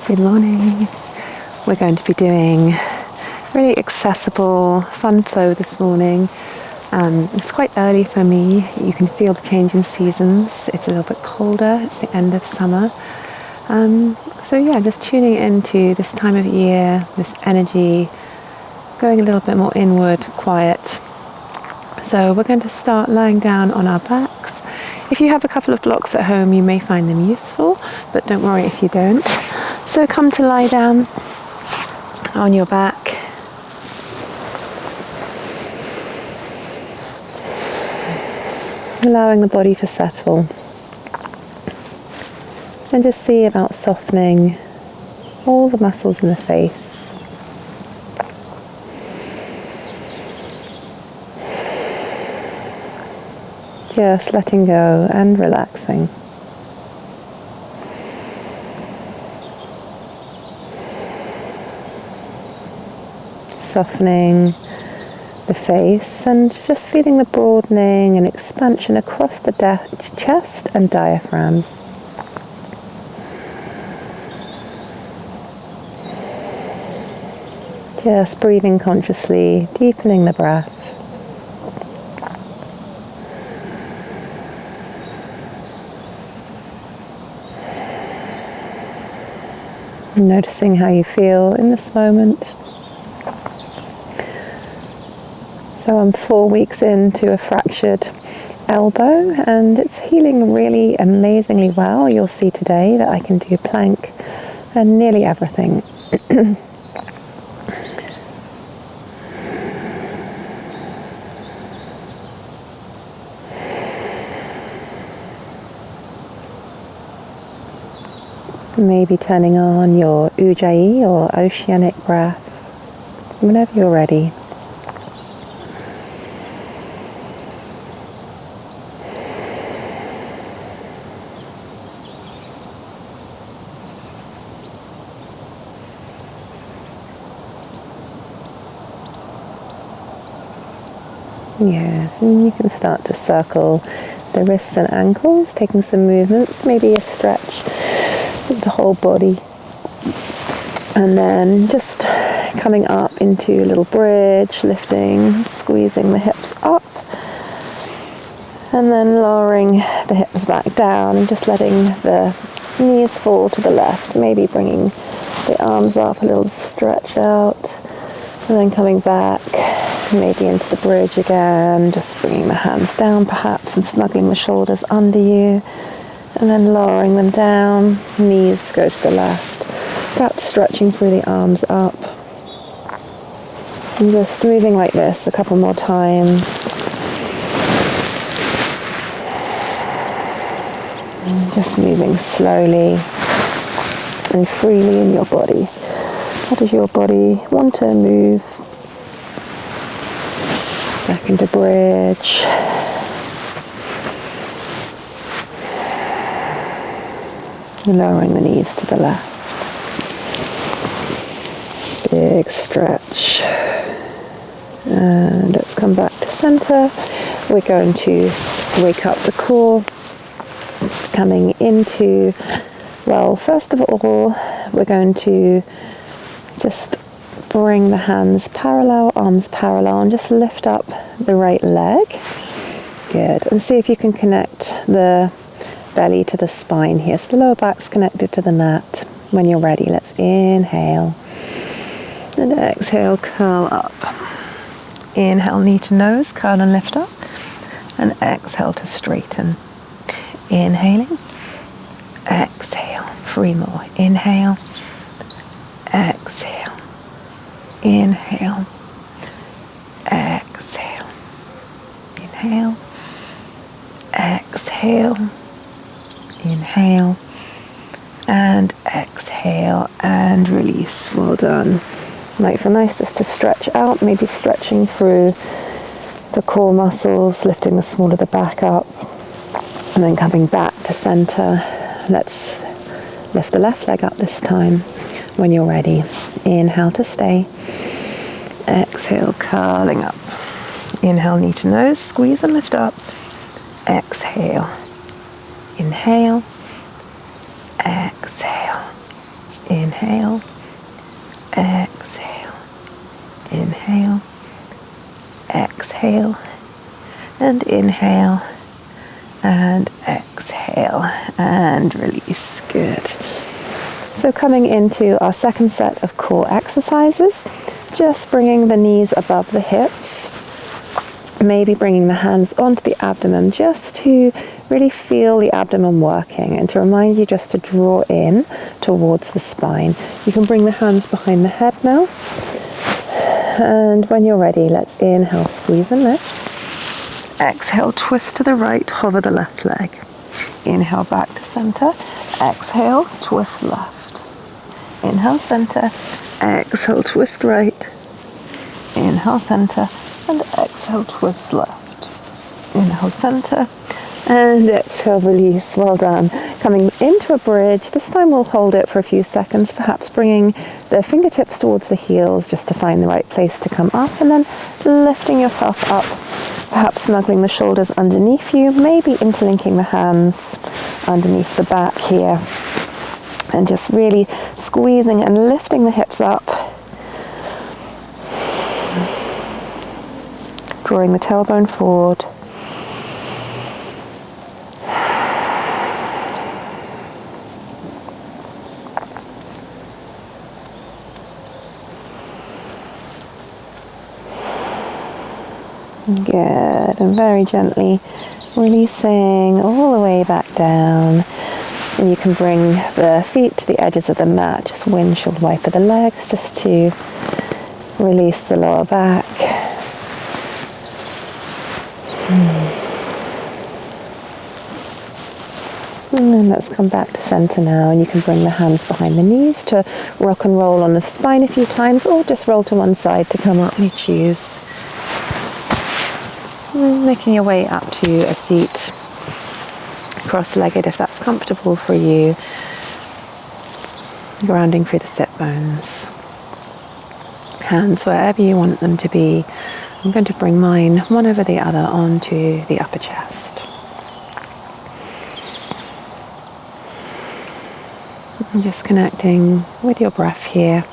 Good morning. We're going to be doing a really accessible, fun flow this morning. It's quite early for me. You can feel the change in seasons. It's a little bit colder. It's the end of summer. So yeah, just tuning into this time of year, this energy, going a little bit more inward, quiet. So we're going to start lying down on our backs. If you have a couple of blocks at home, you may find them useful, but don't worry if you don't. So come to lie down on your back. Allowing the body to settle. And just see about softening all the muscles in the face. Just letting go and relaxing. Softening the face and just feeling the broadening and expansion across the chest and diaphragm. Just breathing consciously, deepening the breath. Noticing how you feel in this moment. So I'm 4 weeks into a fractured elbow and it's healing really amazingly well. You'll see today that I can do plank and nearly everything. Maybe turning on your Ujjayi or oceanic breath whenever you're ready. Yeah, and you can start to circle the wrists and ankles, taking some movements, maybe a stretch of the whole body. And then just coming up into a little bridge, lifting, squeezing the hips up. And then lowering the hips back down and just letting the knees fall to the left, maybe bringing the arms up, a little stretch out. And then coming back, maybe into the bridge again, just bringing the hands down perhaps and snuggling the shoulders under you. And then lowering them down, knees go to the left, perhaps stretching through the arms up. And just moving like this a couple more times. And just moving slowly and freely in your body. How does your body want to move? Back into bridge. Lowering the knees to the left. Big stretch. And let's come back to center. We're going to wake up the core. Coming into, well, first of all, we're going to just bring the hands parallel, arms parallel, and just lift up the right leg. Good. And see if you can connect the belly to the spine here. So the lower back's connected to the mat. When you're ready, let's inhale. And exhale, curl up. Inhale, knee to nose, curl and lift up. And exhale to straighten. Inhaling. Exhale. 3 more. Inhale. Exhale. Inhale. Exhale. Inhale. Exhale. Inhale. And exhale. And release. Well done. Might feel nice just to stretch out, maybe stretching through the core muscles, lifting the small of the back up. And then coming back to center. Let's lift the left leg up this time. When you're ready, inhale to stay. Exhale, curling up. Inhale, knee to nose, squeeze and lift up. Exhale. Inhale. Exhale. Inhale. inhale, exhale, inhale, exhale, and inhale, and exhale, and release. Good. So coming into our second set of core exercises, just bringing the knees above the hips, maybe bringing the hands onto the abdomen just to really feel the abdomen working and to remind you just to draw in towards the spine. You can bring the hands behind the head now, and when you're ready, let's inhale, squeeze and lift. Exhale, twist to the right, hover the left leg. Inhale, back to center. Exhale, twist left. Inhale, center. Exhale, twist right. Inhale, center. And exhale, twist left. Inhale, center. And exhale, release. Well done. Coming into a bridge. This time we'll hold it for a few seconds, perhaps bringing the fingertips towards the heels just to find the right place to come up, and then lifting yourself up, perhaps snuggling the shoulders underneath you, maybe interlinking the hands underneath the back here, and just really squeezing and lifting the hips up, drawing the tailbone forward. Good, and very gently releasing all the way back down. And you can bring the feet to the edges of the mat, just windshield wiper the legs, just to release the lower back. And then let's come back to center now, and you can bring the hands behind the knees to rock and roll on the spine a few times, or just roll to one side to come up, you choose. Making your way up to a seat, cross-legged if that's comfortable for you, grounding through the sit bones. Hands wherever you want them to be. I'm going to bring mine one over the other onto the upper chest. And just connecting with your breath here.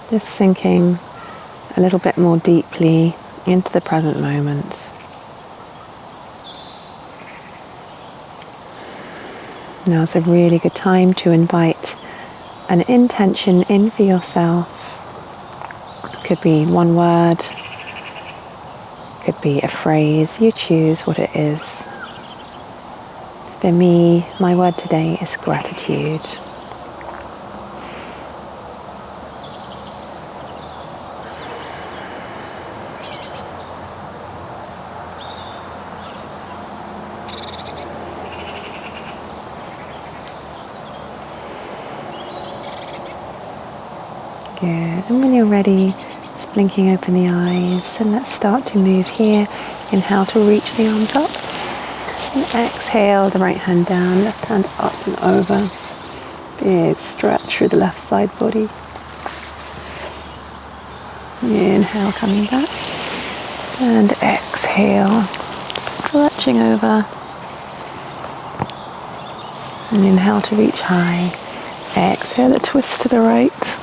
Just sinking a little bit more deeply into the present moment. Now is a really good time to invite an intention in for yourself. It could be one word, it could be a phrase, you choose what it is. For me, my word today is gratitude. Good, and when you're ready, just blinking open the eyes, and let's start to move here. Inhale to reach the arms up, and exhale the right hand down, left hand up and over. Big stretch through the left side body. Inhale, coming back, and exhale, stretching over, and inhale to reach high. Exhale, a twist to the right.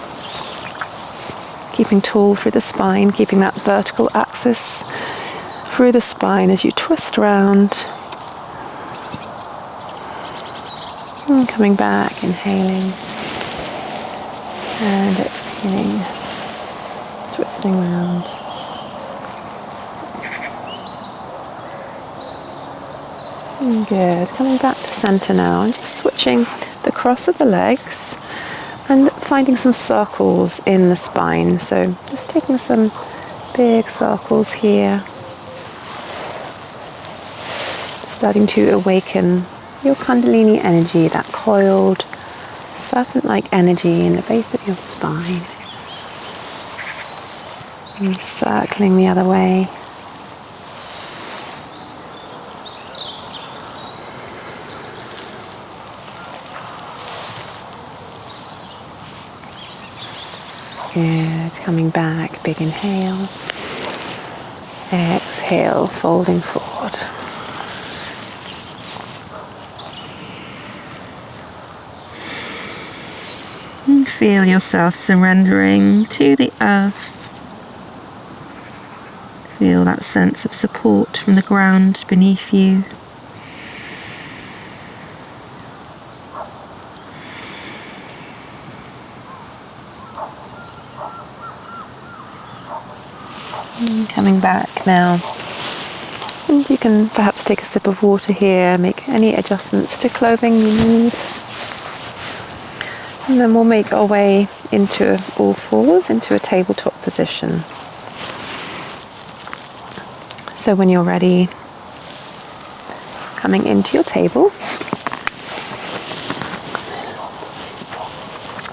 Keeping tall through the spine, keeping that vertical axis through the spine as you twist round. And coming back, inhaling. And exhaling. Twisting round. Good. Coming back to center now, and just switching the cross of the legs and finding some circles in the spine. So just taking some big circles here, starting to awaken your Kundalini energy, that coiled serpent-like energy in the base of your spine. And circling the other way. Good. Coming back, big inhale. Exhale, folding forward. And feel yourself surrendering to the earth. Feel that sense of support from the ground beneath you. And coming back now. And you can perhaps take a sip of water here, make any adjustments to clothing you need. And then we'll make our way into all fours, into a tabletop position. So when you're ready, coming into your table,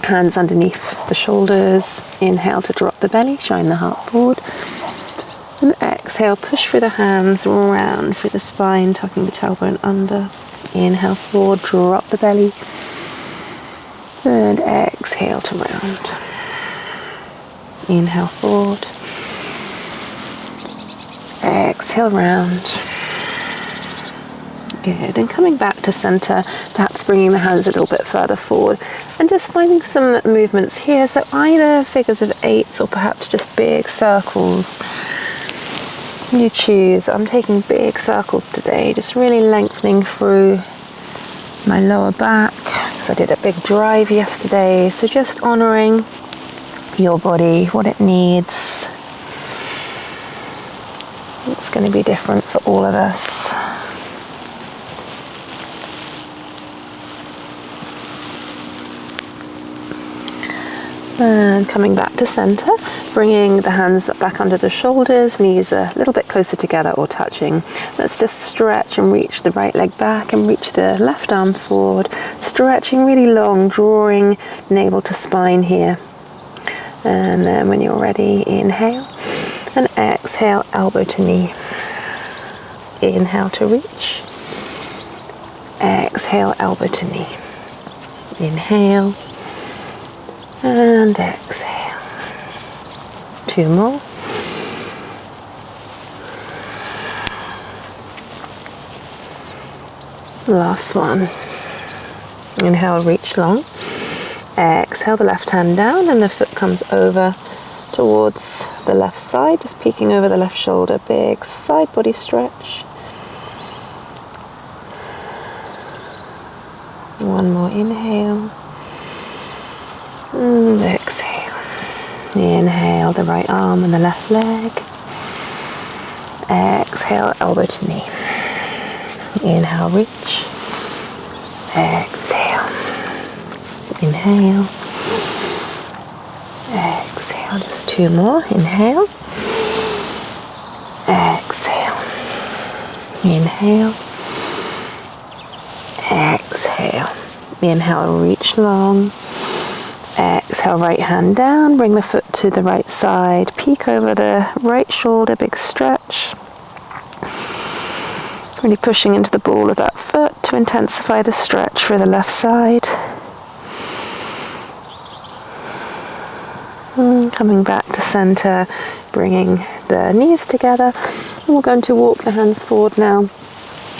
hands underneath the shoulders, inhale to drop the belly, shine the heart forward, and exhale, push through the hands, round through the spine, tucking the tailbone under, inhale forward, drop the belly, and exhale to round, inhale forward, exhale round. Good. And coming back to center, perhaps bringing the hands a little bit further forward and just finding some movements here. So either figures of 8s or perhaps just big circles. You choose. I'm taking big circles today, just really lengthening through my lower back because I did a big drive yesterday. So just honoring your body, what it needs. It's going to be different for all of us. And coming back to center, bringing the hands back under the shoulders, knees a little bit closer together or touching. Let's just stretch and reach the right leg back and reach the left arm forward, stretching really long, drawing navel to spine here. And then when you're ready, inhale and exhale, elbow to knee. Inhale to reach. Exhale, elbow to knee. Inhale. And exhale. 2 more. Last one. Inhale, reach long. Exhale, the left hand down and the foot comes over towards the left side, just peeking over the left shoulder. Big side body stretch. One more inhale. And exhale. Inhale, the right arm and the left leg. Exhale, elbow to knee. Inhale, reach. Exhale. Inhale. Exhale, just 2 more. Inhale. Exhale. Inhale. Exhale. Inhale, reach long. Exhale, right hand down, bring the foot to the right side, peek over the right shoulder, big stretch. Really pushing into the ball of that foot to intensify the stretch for the left side. And coming back to center, bringing the knees together. And we're going to walk the hands forward now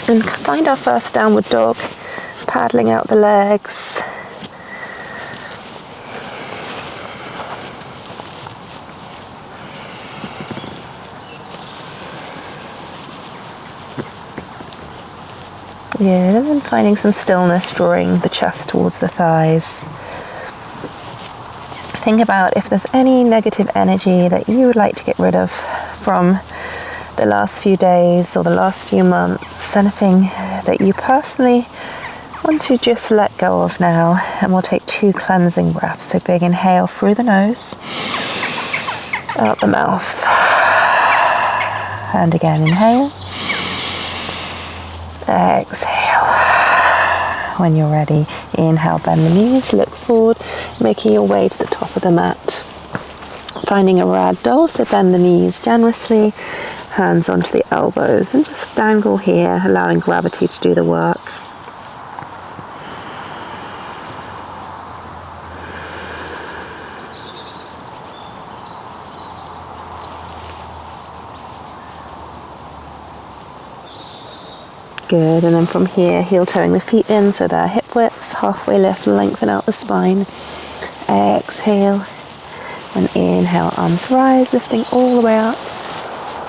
and find our first downward dog, paddling out the legs. Yeah, and then finding some stillness, drawing the chest towards the thighs. Think about if there's any negative energy that you would like to get rid of from the last few days or the last few months, anything that you personally want to just let go of now. And we'll take 2 cleansing breaths. So big inhale through the nose, out the mouth. And again, inhale. Exhale. When you're ready, inhale, bend the knees, look forward, making your way to the top of the mat. Finding a ragdoll, so bend the knees generously, hands onto the elbows, and just dangle here, allowing gravity to do the work. Good, and then from here, heel toeing the feet in so they're hip width, halfway lift, lengthen out the spine. Exhale, and inhale, arms rise, lifting all the way up.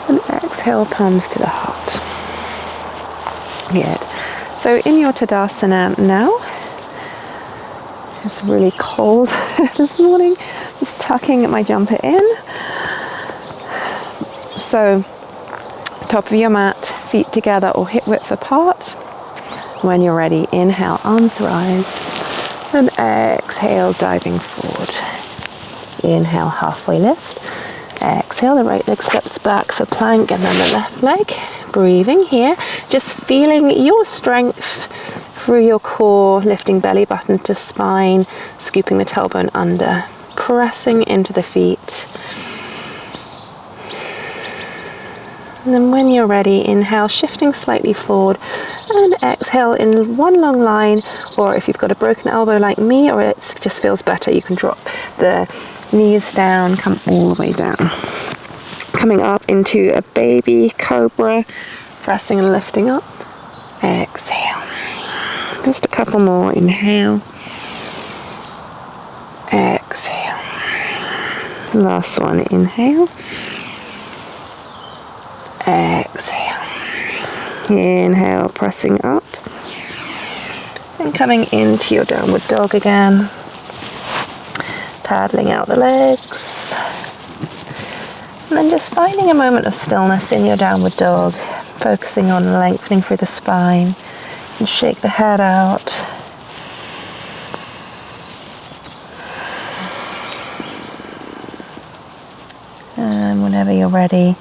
And exhale, palms to the heart. Good. So in your tadasana now, it's really cold this morning, just tucking my jumper in. So top of your mat, feet together or hip width apart. When you're ready, inhale, arms rise, and exhale, diving forward. Inhale, halfway lift. Exhale, the right leg steps back for plank, and then the left leg. Breathing here, just feeling your strength through your core, lifting belly button to spine, scooping the tailbone under, pressing into the feet. And then when you're ready, inhale, shifting slightly forward, and exhale in one long line, or if you've got a broken elbow like me, or it just feels better, you can drop the knees down, come all the way down. Coming up into a baby cobra, pressing and lifting up. Exhale. Just a couple more, inhale. Exhale. Last one, inhale. Exhale. Inhale, pressing up. And coming into your downward dog again. Paddling out the legs. And then just finding a moment of stillness in your downward dog. Focusing on lengthening through the spine. And shake the head out. And whenever you're ready,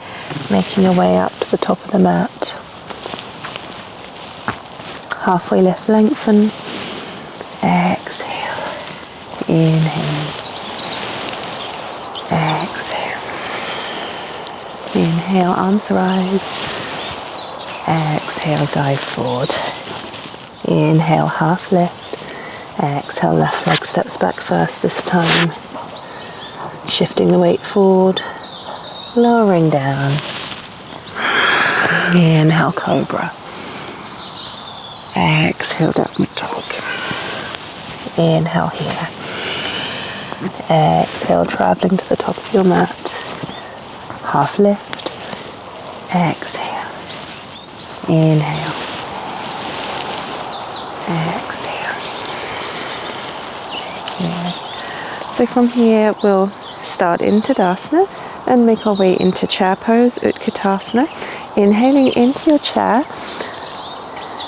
making your way up to the top of the mat. Halfway lift, lengthen. Exhale. Inhale. Exhale. Inhale, arms rise. Exhale, dive forward. Inhale, half lift. Exhale, left leg steps back first this time. Shifting the weight forward. Lowering down. Inhale, cobra. Exhale, downward dog. Inhale here. Exhale, traveling to the top of your mat. Half lift. Exhale. Inhale. Exhale. Yeah. So from here, we'll start in Tadasana and make our way into chair pose, Utkatasana. Inhaling into your chair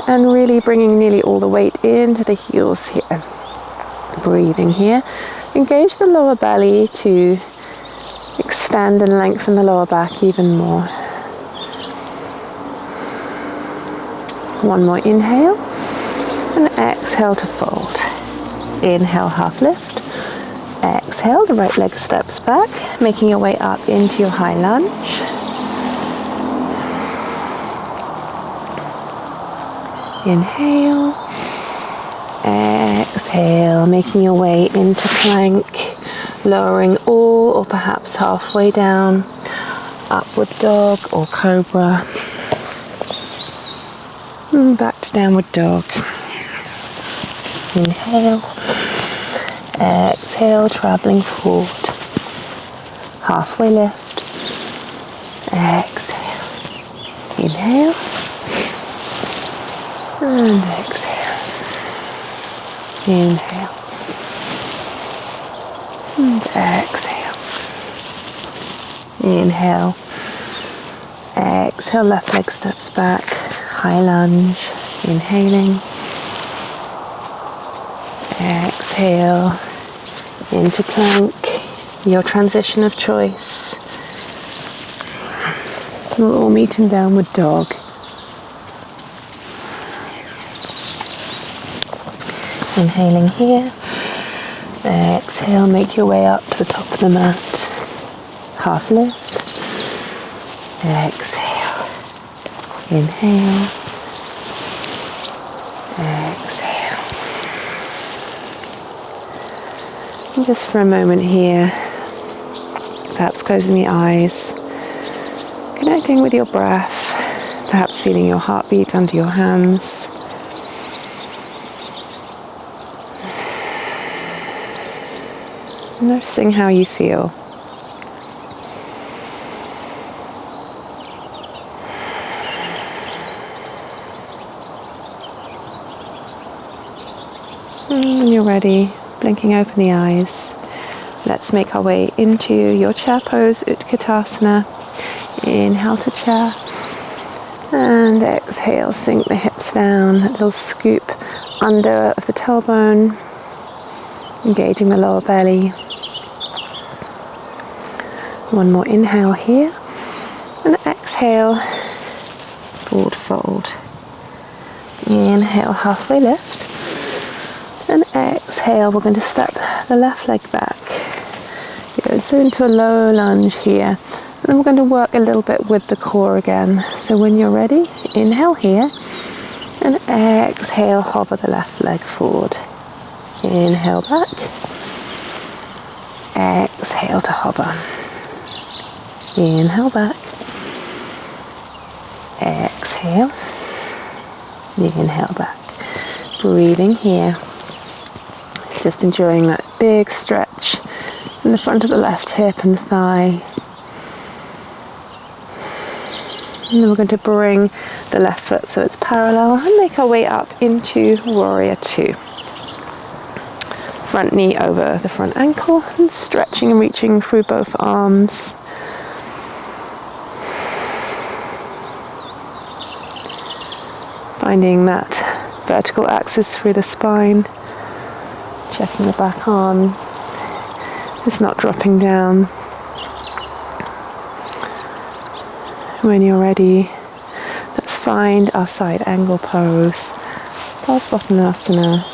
and really bringing nearly all the weight into the heels here. Breathing here. Engage the lower belly to extend and lengthen the lower back even more. One more inhale and exhale to fold. Inhale, half lift. Exhale, the right leg steps back, making your way up into your high lunge. Inhale. Exhale, making your way into plank, lowering all or perhaps halfway down, upward dog or cobra. And back to downward dog. Inhale. Exhale, traveling forward. Halfway lift. Exhale. Inhale. And exhale. Inhale. And exhale. Inhale. Exhale, left leg steps back. High lunge. Inhaling. Exhale. Into plank. Your transition of choice. We'll all meet in downward dog. Inhaling here. Exhale, make your way up to the top of the mat. Half lift. Exhale. Inhale. Exhale. And just for a moment here, perhaps closing the eyes, connecting with your breath, perhaps feeling your heartbeat under your hands. Noticing how you feel. And when you're ready, blinking open the eyes, let's make our way into your chair pose, Utkatasana. Inhale to chair. And exhale, sink the hips down, a little scoop under of the tailbone, engaging the lower belly. One more inhale here, and exhale, forward fold. Inhale, halfway lift, and exhale, we're going to step the left leg back. Good, so into a low lunge here. And then we're going to work a little bit with the core again. So when you're ready, inhale here, and exhale, hover the left leg forward. Inhale back, exhale to hover. Inhale back, exhale, inhale back. Breathing here, just enjoying that big stretch in the front of the left hip and thigh. And then we're going to bring the left foot so it's parallel and make our way up into Warrior Two. Front knee over the front ankle and stretching and reaching through both arms. Finding that vertical axis through the spine. Checking the back arm. It's not dropping down. When you're ready, let's find our side angle pose. Tadasana.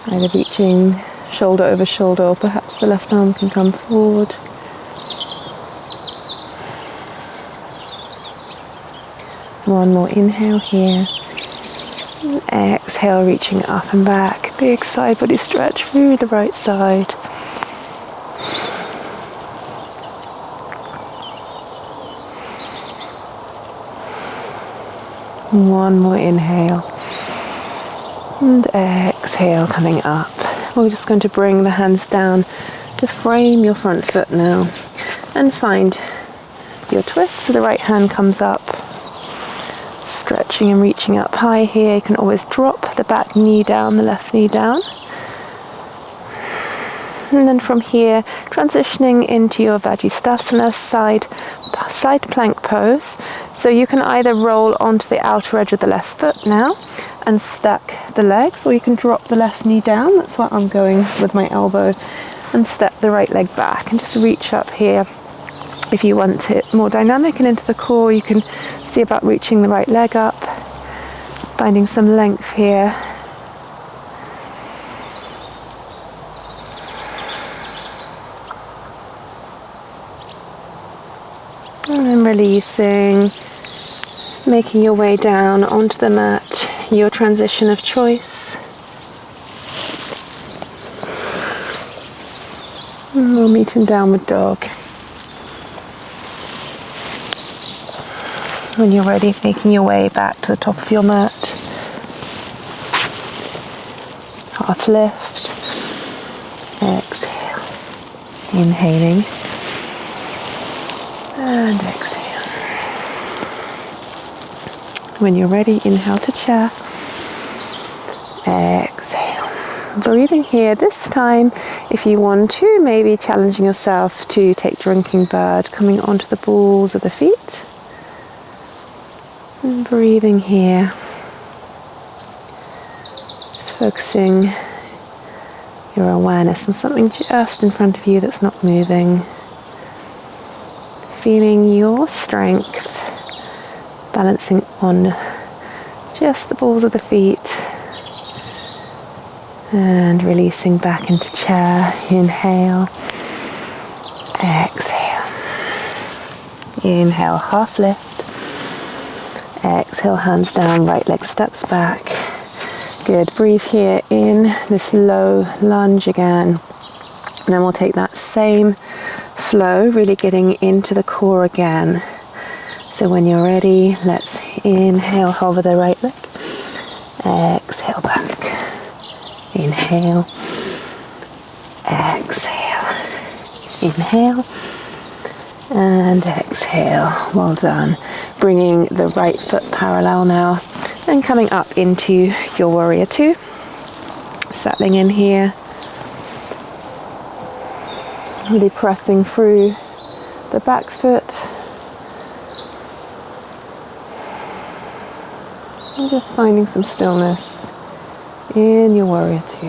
Either reaching shoulder over shoulder, or perhaps the left arm can come forward. One more inhale here. And exhale, reaching up and back. Big side body stretch through the right side. One more inhale. And exhale, coming up. We're just going to bring the hands down to frame your front foot now. And find your twist. So the right hand comes up. Stretching and reaching up high here. You can always drop the back knee down, the left knee down. And then from here, transitioning into your Vajrasana side plank pose. So you can either roll onto the outer edge of the left foot now and stack the legs, or you can drop the left knee down. That's what I'm going with my elbow, and step the right leg back and just reach up here. If you want it more dynamic and into the core, you can see about reaching the right leg up, finding some length here. And then releasing, making your way down onto the mat, your transition of choice. And we'll meet in downward dog. When you're ready, making your way back to the top of your mat. Half lift. Exhale. Inhaling. And exhale. When you're ready, inhale to chair. Exhale. Breathing here. This time, if you want to, maybe challenging yourself to take drinking bird, coming onto the balls of the feet. And breathing here, just focusing your awareness on something just in front of you that's not moving. Feeling your strength, balancing on just the balls of the feet. And releasing back into chair. Inhale, exhale. Inhale, half lift. Exhale, hands down, right leg steps back. Good, breathe here in this low lunge again. And then we'll take that same flow, really getting into the core again. So when you're ready, let's inhale, hover the right leg. Exhale back. Inhale. Exhale. Inhale. And exhale. Well done. Bringing the right foot parallel now. And coming up into your warrior two. Settling in here. Really pressing through the back foot. And just finding some stillness in your warrior two.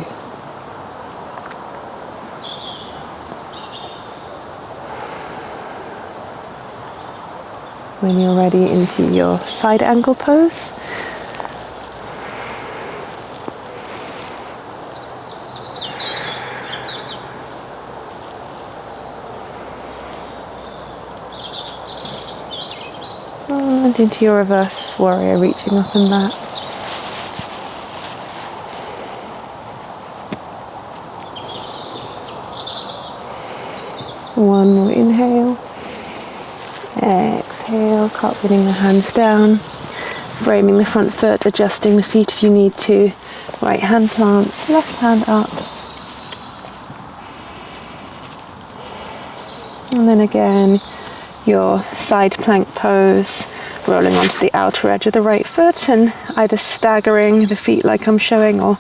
When you're ready, into your side angle pose. And into your reverse warrior, reaching up and back. One more inhale. Exhale, cartwheeling the hands down. Framing the front foot, adjusting the feet if you need to. Right hand plants, left hand up. And then again, your side plank pose, rolling onto the outer edge of the right foot and either staggering the feet like I'm showing or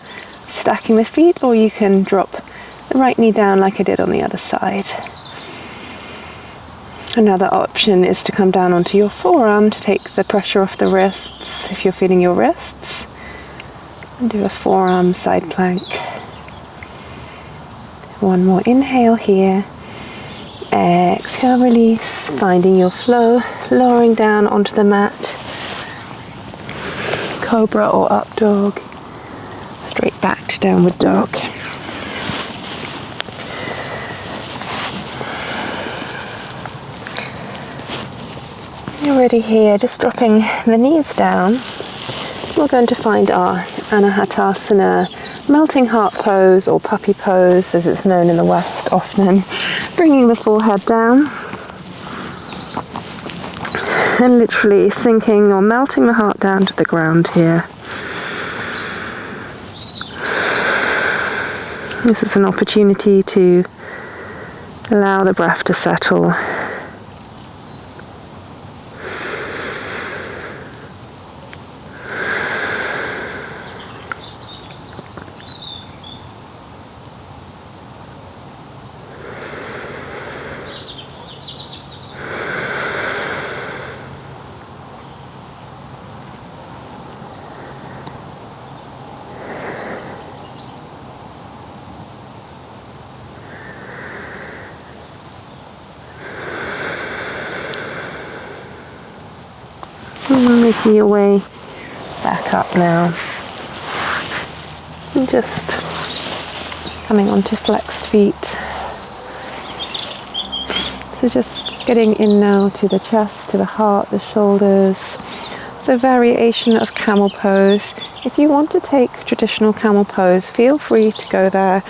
stacking the feet, or you can drop the right knee down like I did on the other side. Another option is to come down onto your forearm to take the pressure off the wrists if you're feeling your wrists, and do a forearm side plank. One more inhale here. Exhale, release, finding your flow, lowering down onto the mat. Cobra or up dog. Straight back to downward dog. You're ready here, just dropping the knees down. We're going to find our Anahatasana melting heart pose, or puppy pose as it's known in the West often. Bringing the forehead down and literally sinking or melting the heart down to the ground here. This is an opportunity to allow the breath to settle. Making your way back up now. And just coming onto flexed feet. So just getting in now to the chest, to the heart, the shoulders. So variation of camel pose. If you want to take traditional camel pose, feel free to go there.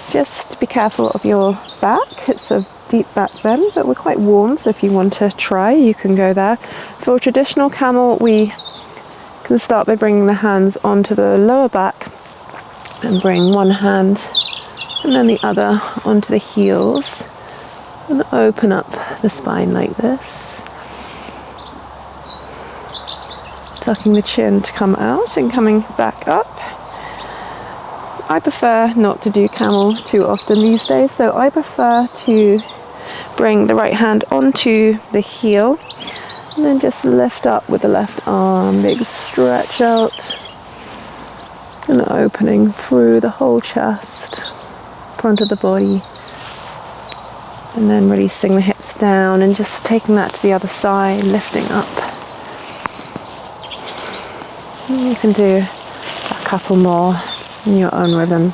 Just be careful of your back. It's a deep back bend, but we're quite warm, so if you want to try, you can go there. For traditional camel, we can start by bringing the hands onto the lower back and bring one hand and then the other onto the heels and open up the spine like this. Tucking the chin to come out and coming back up. I prefer not to do camel too often these days, so I prefer to bring the right hand onto the heel and then just lift up with the left arm, big stretch out and opening through the whole chest, front of the body, and then releasing the hips down and just taking that to the other side, lifting up. And you can do a couple more in your own rhythm.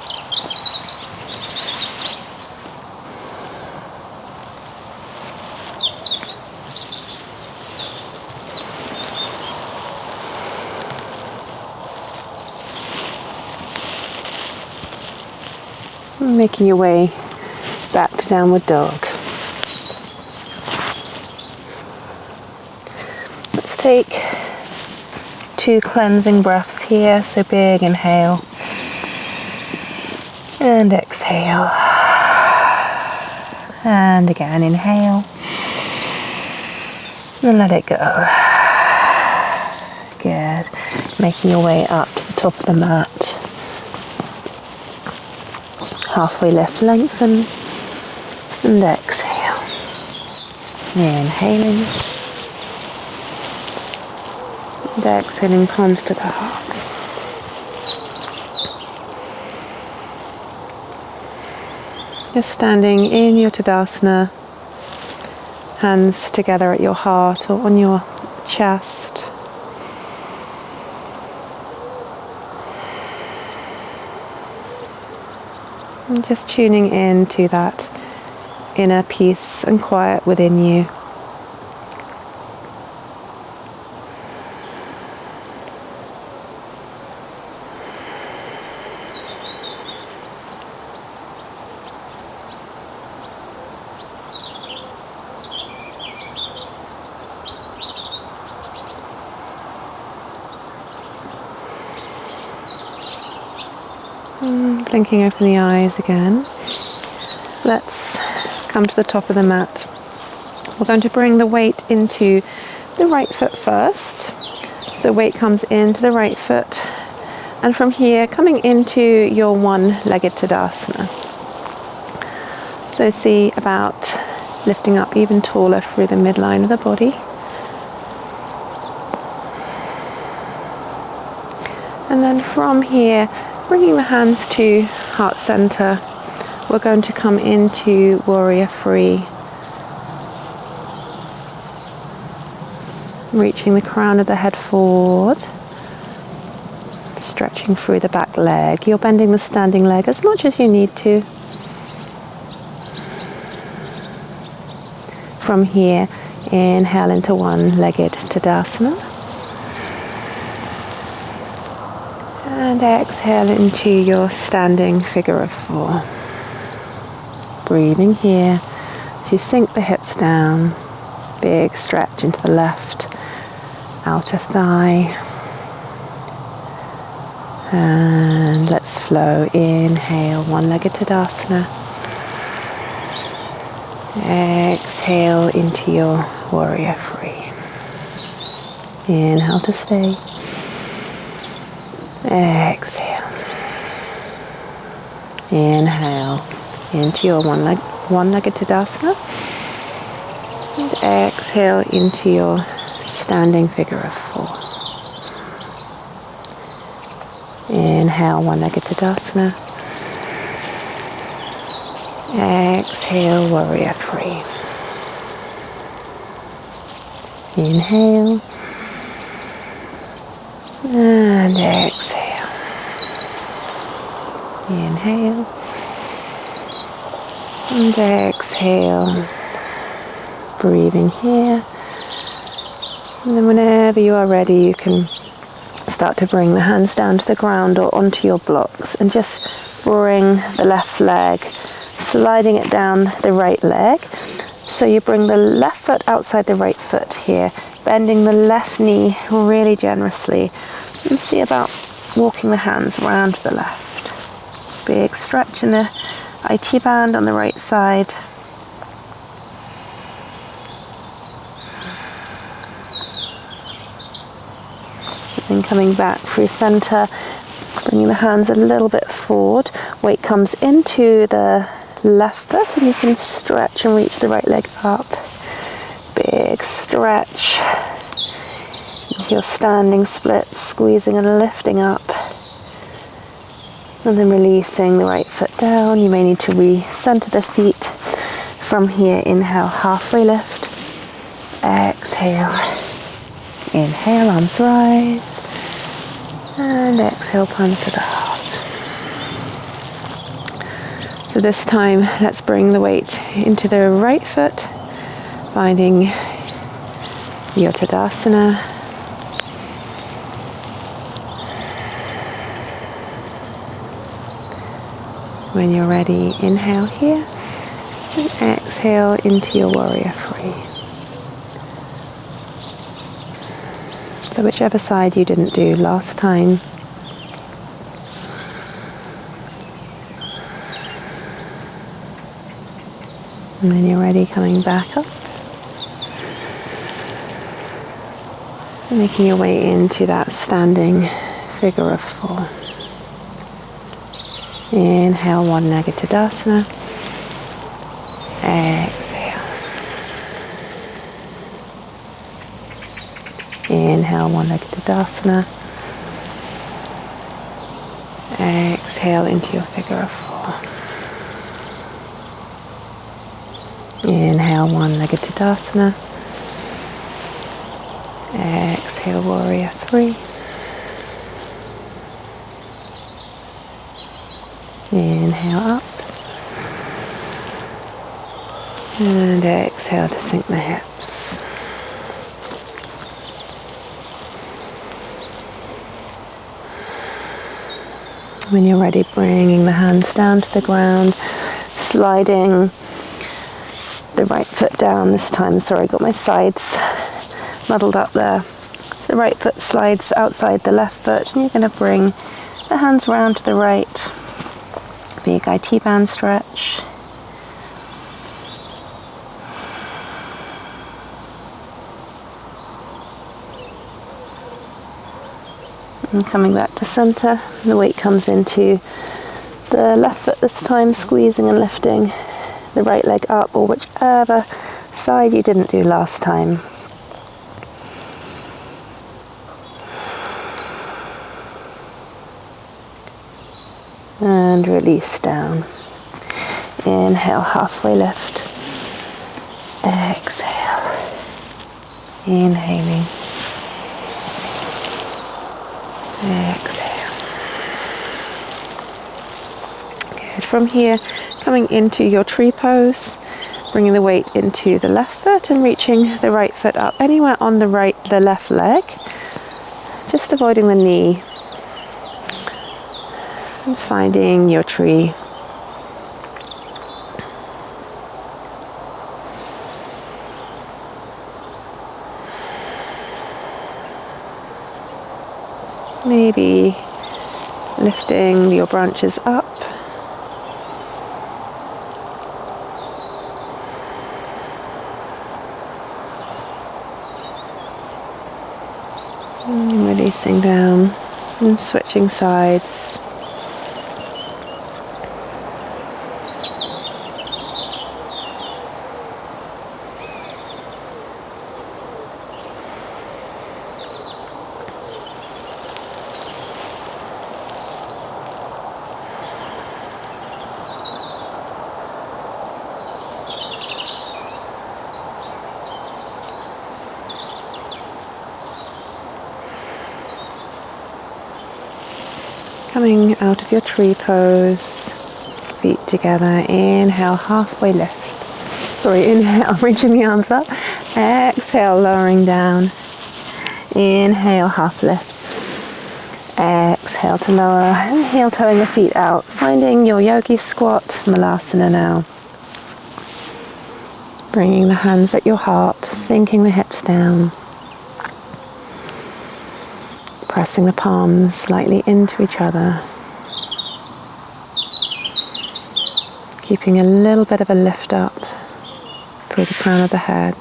Making your way back to downward dog. take 2 cleansing breaths here. So big inhale and exhale. And again, inhale and let it go. Good. Making your way up to the top of the mat. Halfway lift, lengthen and exhale. Inhaling and exhaling, palms to the heart. Just standing in your tadasana, hands together at your heart or on your chest. And just tuning in to that inner peace and quiet within you. Blinking open the eyes again. Let's come to the top of the mat. We're going to bring the weight into the right foot first. So weight comes into the right foot, and from here coming into your one-legged tadasana. So see about lifting up even taller through the midline of the body. And then from here, bringing the hands to heart center, we're going to come into warrior three. Reaching the crown of the head forward, stretching through the back leg. You're bending the standing leg as much as you need to. From here, inhale into one-legged tadasana. And exhale into your standing figure of four. Breathing here as you sink the hips down. Big stretch into the left outer thigh. And let's flow. Inhale, one-legged tadasana. Exhale into your warrior three. Inhale to stay. Exhale. Inhale into your one-legged tadasana. And exhale into your standing figure of four. Inhale, one-legged tadasana. Exhale, warrior three. Inhale. And exhale. Inhale. And exhale. Breathing here. And then whenever you are ready, you can start to bring the hands down to the ground or onto your blocks and just bring the left leg, sliding it down the right leg. So you bring the left foot outside the right foot here, bending the left knee really generously, and see about walking the hands round to the left. Big stretch in the IT band on the right side. And coming back through center, bringing the hands a little bit forward. Weight comes into the left foot and you can stretch and reach the right leg up. Big stretch into your standing split, squeezing and lifting up. And then releasing the right foot down. You may need to recenter the feet. From here, inhale, halfway lift. Exhale. Inhale, arms rise. And exhale, palms to the heart. So this time, let's bring the weight into the right foot, finding your tadasana. When you're ready, inhale here, and exhale into your warrior three. So whichever side you didn't do last time. And when you're ready, coming back up. Making your way into that standing figure of 4. Inhale, one-legged tadasana. Exhale. Inhale, one-legged tadasana. Exhale into your figure of 4. Inhale, one-legged tadasana. Exhale, warrior 3. Inhale up. And exhale to sink the hips. When you're ready, bringing the hands down to the ground, sliding the right foot down this time. Sorry, got my sides muddled up there. So the right foot slides outside the left foot, and you're going to bring the hands round to the right. Big IT band stretch. And coming back to center, the weight comes into the left foot this time, squeezing and lifting the right leg up, or whichever side you didn't do last time. And release down. Inhale, halfway lift. Exhale. Inhaling. Exhale. Good. From here, coming into your tree pose, bringing the weight into the left foot and reaching the right foot up anywhere on the left leg, just avoiding the knee. And finding your tree. Maybe lifting your branches up. And releasing down and switching sides. Coming out of your tree pose, feet together, inhale, halfway lift. Sorry, inhale, reaching the arms up. Exhale, lowering down. Inhale, half lift. Exhale to lower, and heel toeing the feet out, finding your yogi squat, malasana now. Bringing the hands at your heart, sinking the hips down. Pressing the palms slightly into each other. Keeping a little bit of a lift up through the crown of the head.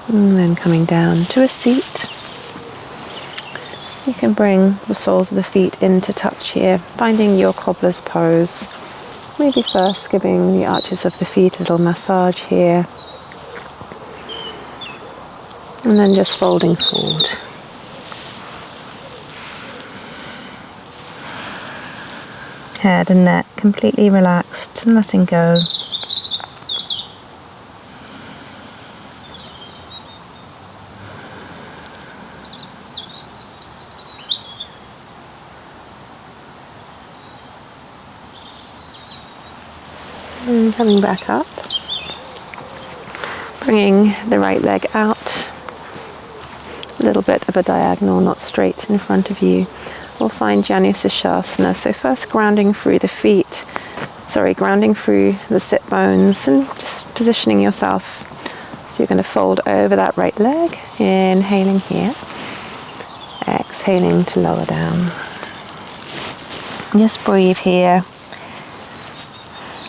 And then coming down to a seat. You can bring the soles of the feet into touch here, finding your cobbler's pose. Maybe first giving the arches of the feet a little massage here. And then just folding forward. Head and neck completely relaxed and letting go. And coming back up, bringing the right leg out, a little bit of a diagonal, not straight in front of you, we'll find Janushirasana. So first grounding through the feet, grounding through the sit bones and just positioning yourself. So you're going to fold over that right leg, inhaling here, exhaling to lower down. Just breathe here.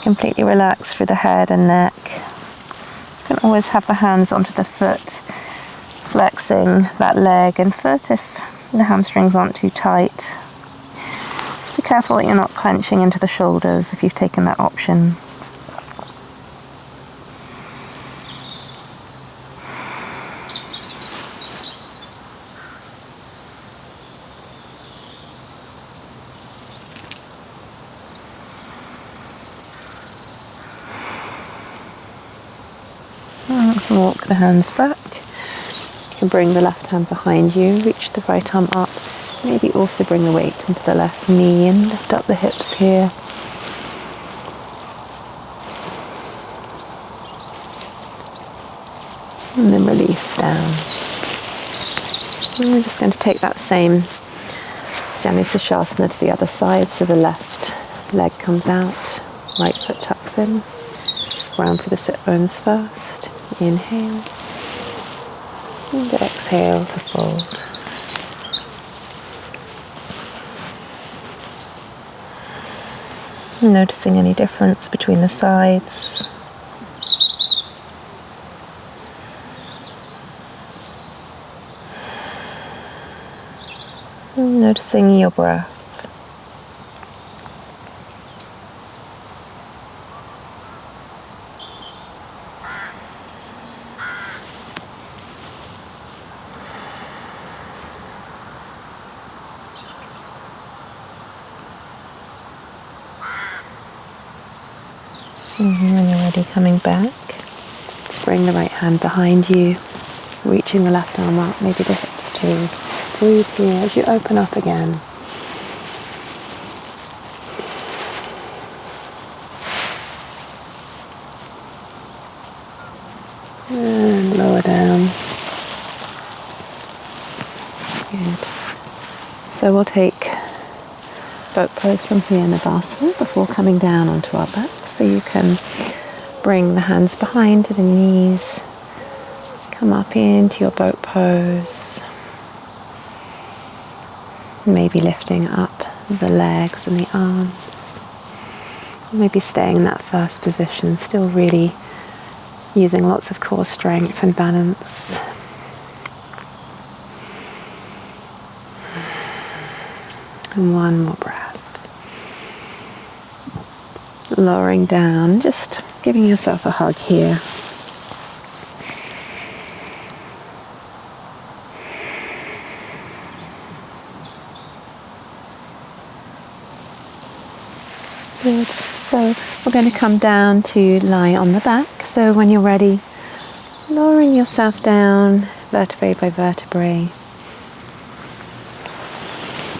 Completely relax through the head and neck. You can always have the hands onto the foot, flexing that leg and foot if the hamstrings aren't too tight. Just be careful that you're not clenching into the shoulders if you've taken that option. Let's walk the hands back. You can bring the left hand behind you, reach the right arm up, maybe also bring the weight into the left knee and lift up the hips here. And then release down. And we're just going to take that same Janushirasana to the other side, so the left leg comes out, right foot tucks in, ground through the sit bones first. Inhale and exhale to fold. Noticing any difference between the sides. And noticing your breath. And when you're ready, coming back, just bring the right hand behind you, reaching the left arm up, maybe the hips too. Breathe here as you open up again. And lower down. Good. So we'll take boat pose from here in Navasana before coming down onto our back. So you can bring the hands behind to the knees, come up into your boat pose, maybe lifting up the legs and the arms, maybe staying in that first position, still really using lots of core strength and balance. And one more breath. Lowering down, just giving yourself a hug here. Good. So we're going to come down to lie on the back. So when you're ready, lowering yourself down, vertebrae by vertebrae.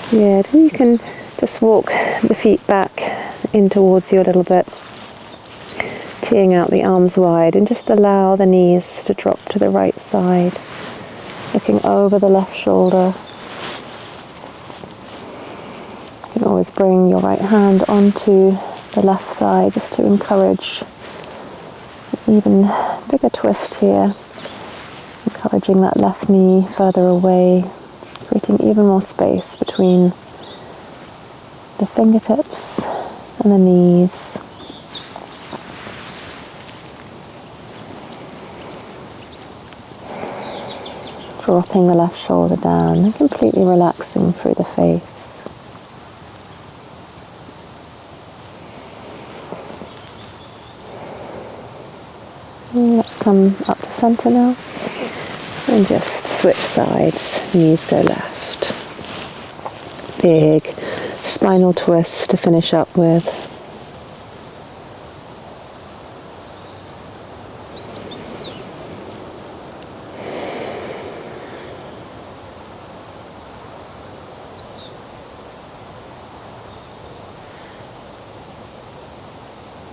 Good. You can just walk the feet back in towards you a little bit, teeing out the arms wide, and just allow the knees to drop to the right side, looking over the left shoulder. You can always bring your right hand onto the left side just to encourage an even bigger twist here, encouraging that left knee further away, creating even more space between the fingertips and the knees. Dropping the left shoulder down and completely relaxing through the face. And let's come up to center now and just switch sides. Knees go left. Big spinal twist to finish up with.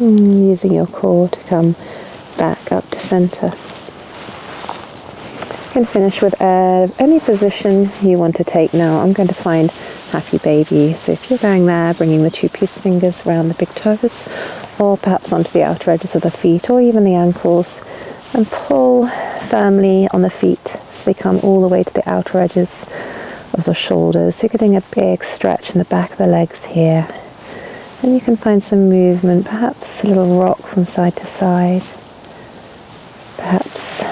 Using your core to come back up to center. You can finish with any position you want to take now. I'm going to find happy baby. So if you're going there, bringing the 2 peace fingers around the big toes, or perhaps onto the outer edges of the feet, or even the ankles, and pull firmly on the feet so they come all the way to the outer edges of the shoulders. So you're getting a big stretch in the back of the legs here. And you can find some movement, perhaps a little rock from side to side, perhaps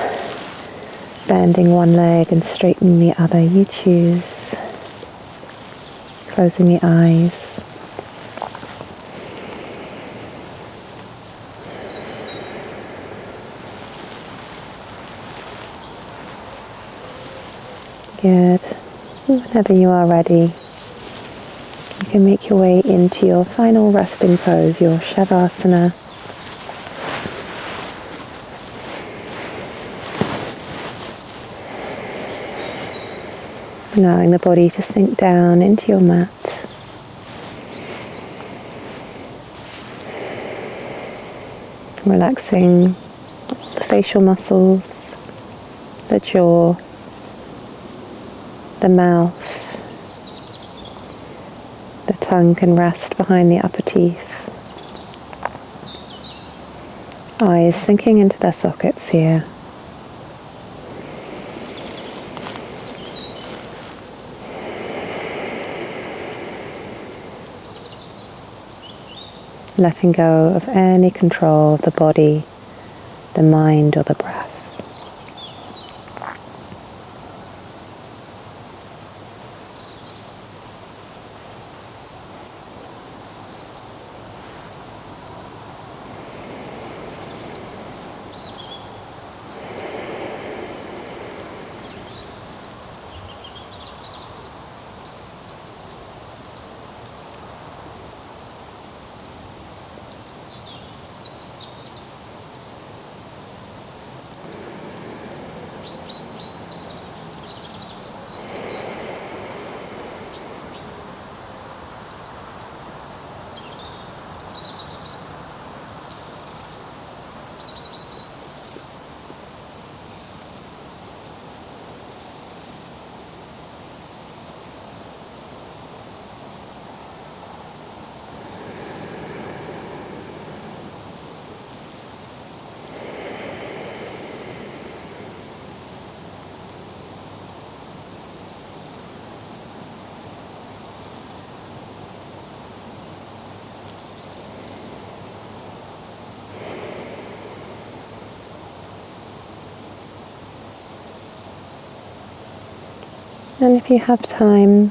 bending one leg and straightening the other. You choose. Closing the eyes. Good. Whenever you are ready, you can make your way into your final resting pose, your Shavasana. Allowing the body to sink down into your mat. Relaxing the facial muscles, the jaw, the mouth. The tongue can rest behind the upper teeth. Eyes sinking into their sockets here. Letting go of any control of the body, the mind, or the breath. And if you have time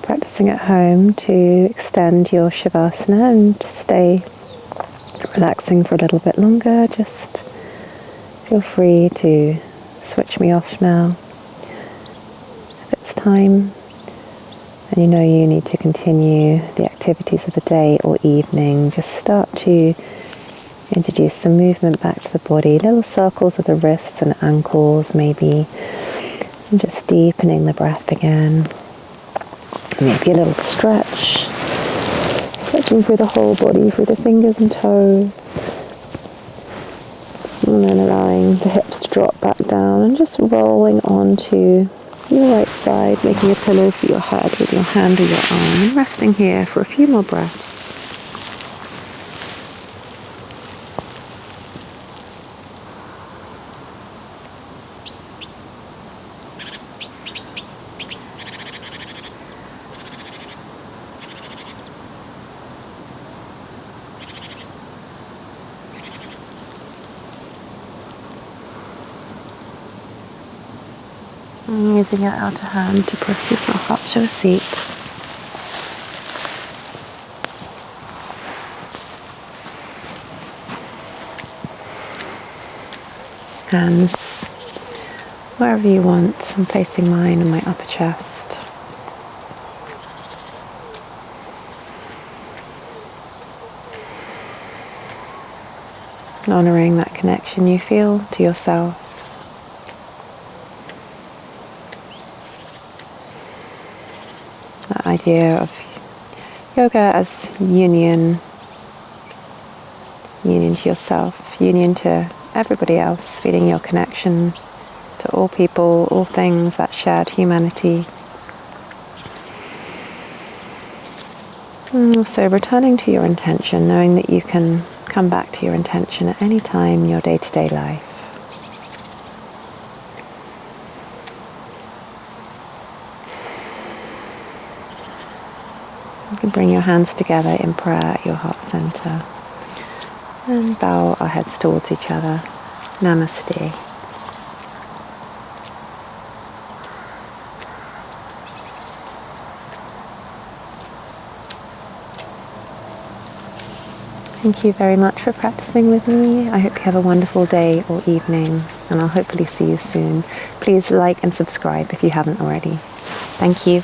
practicing at home to extend your Shavasana and stay relaxing for a little bit longer, just feel free to switch me off now. If it's time and you know you need to continue the activities of the day or evening, just start to introduce some movement back to the body, little circles of the wrists and ankles maybe. And just deepening the breath again. Maybe a little stretch. Stretching through the whole body, through the fingers and toes. And then allowing the hips to drop back down and just rolling onto your right side, making a pillow for your head with your hand or your arm. And resting here for a few more breaths. And using your outer hand to press yourself up to a seat. Hands wherever you want. I'm placing mine on my upper chest. And honouring that connection you feel to yourself. That idea of yoga as union to yourself, union to everybody else, feeling your connection to all people, all things, that shared humanity. So returning to your intention, knowing that you can come back to your intention at any time in your day-to-day life. You can bring your hands together in prayer at your heart center and bow our heads towards each other. Namaste. Thank you very much for practicing with me. I hope you have a wonderful day or evening, and I'll hopefully see you soon. Please like and subscribe if you haven't already. Thank you.